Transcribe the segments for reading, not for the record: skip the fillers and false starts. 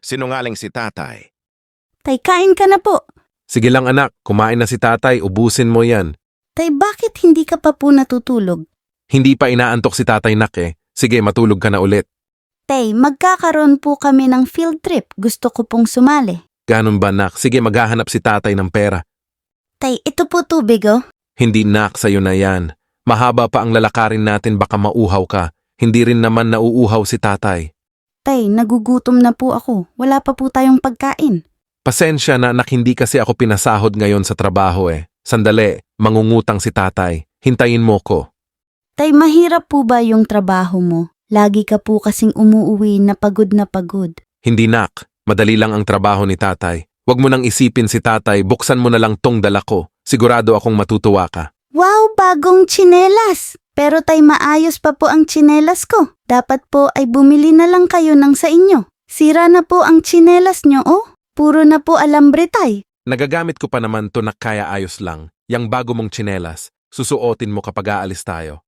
Sinungaling si tatay. Tay, kain ka na po. Sige lang anak, kumain na si tatay, ubusin mo yan. Tay, bakit hindi ka pa po natutulog? Hindi pa inaantok si tatay nak eh. Sige, matulog ka na ulit. Tay, magkakaroon po kami ng field trip. Gusto ko pong sumali. Ganun ba nak? Sige, maghahanap si tatay ng pera. Tay, ito po tubig oh. Hindi nak, sa'yo na yan. Mahaba pa ang lalakarin natin, baka mauhaw ka. Hindi rin naman nauuhaw si tatay. Tay, nagugutom na po ako. Wala pa po tayong pagkain. Pasensya na anak, hindi kasi ako pinasahod ngayon sa trabaho eh. Sandali, mangungutang si tatay. Hintayin mo ko. Tay, mahirap po ba yung trabaho mo? Lagi ka po kasing umuuwi na pagod na pagod. Hindi nak, madali lang ang trabaho ni tatay. Huwag mo nang isipin si tatay, buksan mo na lang tong dala ko. Sigurado akong matutuwa ka. Wow, bagong tsinelas! Pero tay, maayos pa po ang tsinelas ko. Dapat po ay bumili na lang kayo ng sa inyo. Sira na po ang tsinelas nyo oh. Puro na po alambre tay. Nagagamit ko pa naman to na kaya ayos lang. Yang bago mong tsinelas, susuotin mo kapag aalis tayo.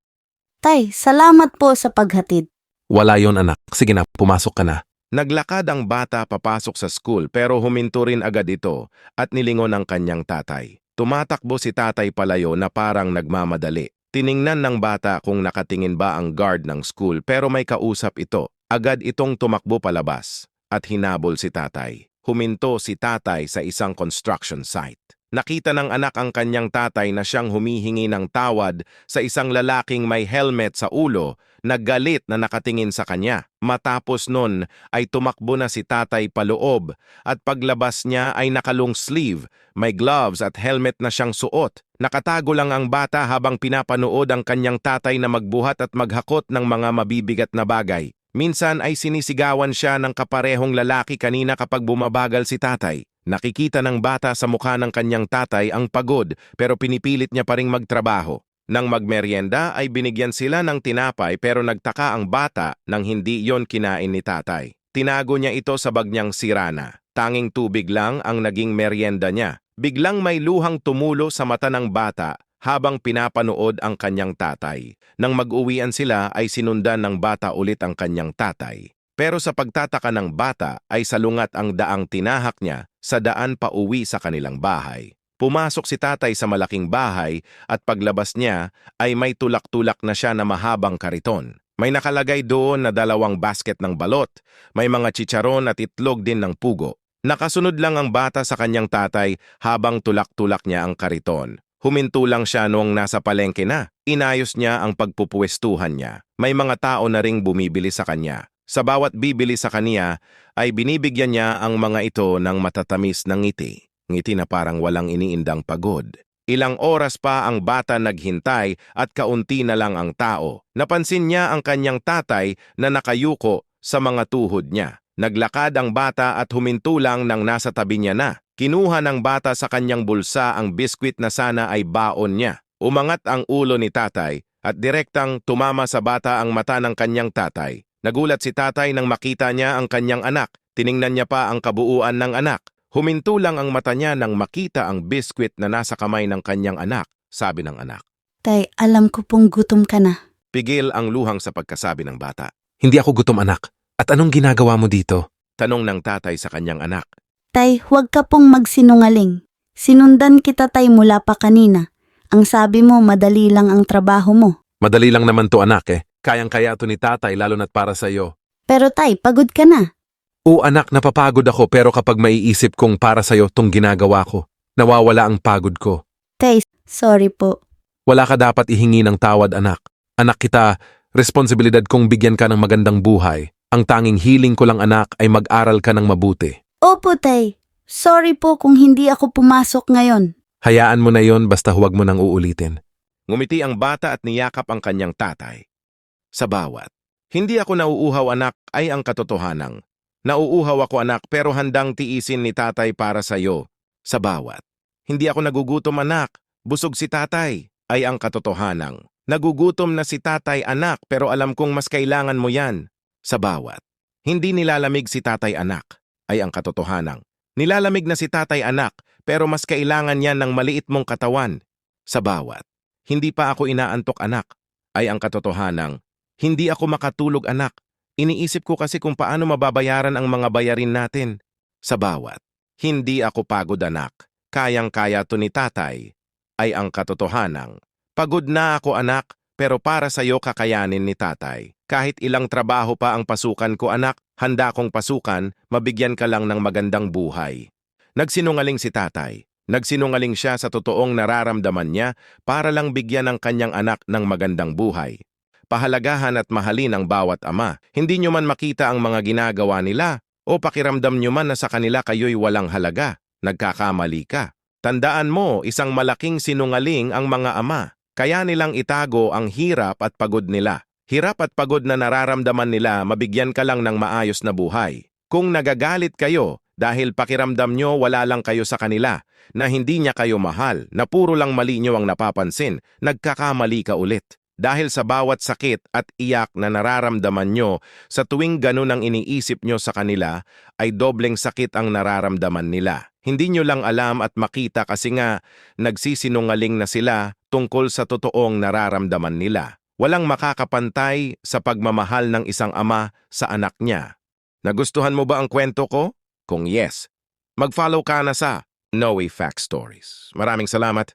Tay, salamat po sa paghatid. Wala yon anak. Sige na, pumasok ka na. Naglakad ang bata papasok sa school pero huminto rin agad ito at nilingon ang kanyang tatay. Tumatakbo si tatay palayo na parang nagmamadali. Tiningnan ng bata kung nakatingin ba ang guard ng school pero may kausap ito. Agad itong tumakbo palabas at hinabol si tatay. Huminto si tatay sa isang construction site. Nakita ng anak ang kanyang tatay na siyang humihingi ng tawad sa isang lalaking may helmet sa ulo na galit na nakatingin sa kanya. Matapos nun ay tumakbo na si tatay paloob at paglabas niya ay nakalong sleeve, may gloves at helmet na siyang suot. Nakatago lang ang bata habang pinapanood ang kanyang tatay na magbuhat at maghakot ng mga mabibigat na bagay. Minsan ay sinisigawan siya ng kaparehong lalaki kanina kapag bumabagal si tatay. Nakikita ng bata sa mukha ng kanyang tatay ang pagod pero pinipilit niya pa ring magtrabaho. Nang magmeryenda ay binigyan sila ng tinapay pero nagtaka ang bata nang hindi yon kinain ni tatay. Tinago niya ito sa bag niyang sirana. Tanging tubig lang ang naging meryenda niya. Biglang may luhang tumulo sa mata ng bata habang pinapanood ang kanyang tatay. Nang mag-uwian sila ay sinundan ng bata ulit ang kanyang tatay. Pero sa pagtataka ng bata ay salungat ang daang tinahak niya sa daan pa uwi sa kanilang bahay. Pumasok si tatay sa malaking bahay at paglabas niya ay may tulak-tulak na siya na mahabang kariton. May nakalagay doon na 2 basket ng balot, may mga chicharon at itlog din ng pugo. Nakasunod lang ang bata sa kanyang tatay habang tulak-tulak niya ang kariton. Huminto lang siya noong nasa palengke na. Inayos niya ang pagpupwestuhan niya. May mga tao na ring bumibili sa kanya. Sa bawat bibili sa kanya ay binibigyan niya ang mga ito ng matatamis na ngiti. Ngiti na parang walang iniindang pagod. Ilang oras pa ang bata naghintay at kaunti na lang ang tao. Napansin niya ang kanyang tatay na nakayuko sa mga tuhod niya. Naglakad ang bata at huminto lang nang nasa tabi niya na. Kinuha ng bata sa kanyang bulsa ang biskwit na sana ay baon niya. Umangat ang ulo ni tatay at direktang tumama sa bata ang mata ng kanyang tatay. Nagulat si tatay nang makita niya ang kanyang anak. Tiningnan niya pa ang kabuuan ng anak. Huminto lang ang mata niya nang makita ang biskwit na nasa kamay ng kanyang anak, sabi ng anak. Tay, alam ko pong gutom ka na. Pigil ang luhang sa pagkasabi ng bata. Hindi ako gutom anak. At anong ginagawa mo dito? Tanong ng tatay sa kanyang anak. Tay, huwag ka pong magsinungaling. Sinundan kita tay mula pa kanina. Ang sabi mo, madali lang ang trabaho mo. Madali lang naman to anak eh. Kayang-kaya to ni tatay lalo na't para sa'yo. Pero tay, pagod ka na. Oo anak, napapagod ako pero kapag maiisip kong para sa'yo tong ginagawa ko, nawawala ang pagod ko. Tay, sorry po. Wala ka dapat ihingi ng tawad anak. Anak kita, responsibilidad kong bigyan ka ng magandang buhay. Ang tanging hiling ko lang anak ay mag-aral ka ng mabuti. Opo tay, sorry po kung hindi ako pumasok ngayon. Hayaan mo na yon basta huwag mo nang uulitin. Ngumiti ang bata at niyakap ang kanyang tatay. Sa bawat. Hindi ako nauuhaw anak ay ang katotohanang. Nauuhaw ako anak pero handang tiisin ni tatay para sa'yo. Sa bawat. Hindi ako nagugutom anak. Busog si tatay ay ang katotohanang. Nagugutom na si tatay anak pero alam kong mas kailangan mo yan. Sa bawat. Hindi nilalamig si tatay anak ay ang katotohanang. Nilalamig na si tatay anak pero mas kailangan yan ng maliit mong katawan. Sa bawat. Hindi pa ako inaantok anak ay ang katotohanang. Hindi ako makatulog anak Iniisip ko kasi kung paano mababayaran ang mga bayarin natin. Sa bawat, hindi ako pagod anak. Kayang-kaya to ni tatay. Ay ang katotohanan. Pagod na ako anak, pero para sa'yo kakayanin ni tatay. Kahit ilang trabaho pa ang pasukan ko anak, handa kong pasukan, mabigyan ka lang ng magandang buhay. Nagsinungaling si tatay. Nagsinungaling siya sa totoong nararamdaman niya para lang bigyan ng kanyang anak ng magandang buhay. Pahalagahan at mahalin ang bawat ama. Hindi nyo man makita ang mga ginagawa nila o pakiramdam nyo man na sa kanila kayo'y walang halaga. Nagkakamali ka. Tandaan mo, isang malaking sinungaling ang mga ama. Kaya nilang itago ang hirap at pagod nila. Hirap at pagod na nararamdaman nila, mabigyan ka lang ng maayos na buhay. Kung nagagalit kayo dahil pakiramdam nyo wala lang kayo sa kanila, na hindi niya kayo mahal, na puro lang mali nyo ang napapansin, nagkakamali ka ulit. Dahil sa bawat sakit at iyak na nararamdaman nyo, sa tuwing ganun ang iniisip nyo sa kanila, ay dobleng sakit ang nararamdaman nila. Hindi nyo lang alam at makita kasi nga nagsisinungaling na sila tungkol sa totoong nararamdaman nila. Walang makakapantay sa pagmamahal ng isang ama sa anak niya. Nagustuhan mo ba ang kwento ko? Kung yes, mag-follow ka na sa Noe Fact Stories. Maraming salamat.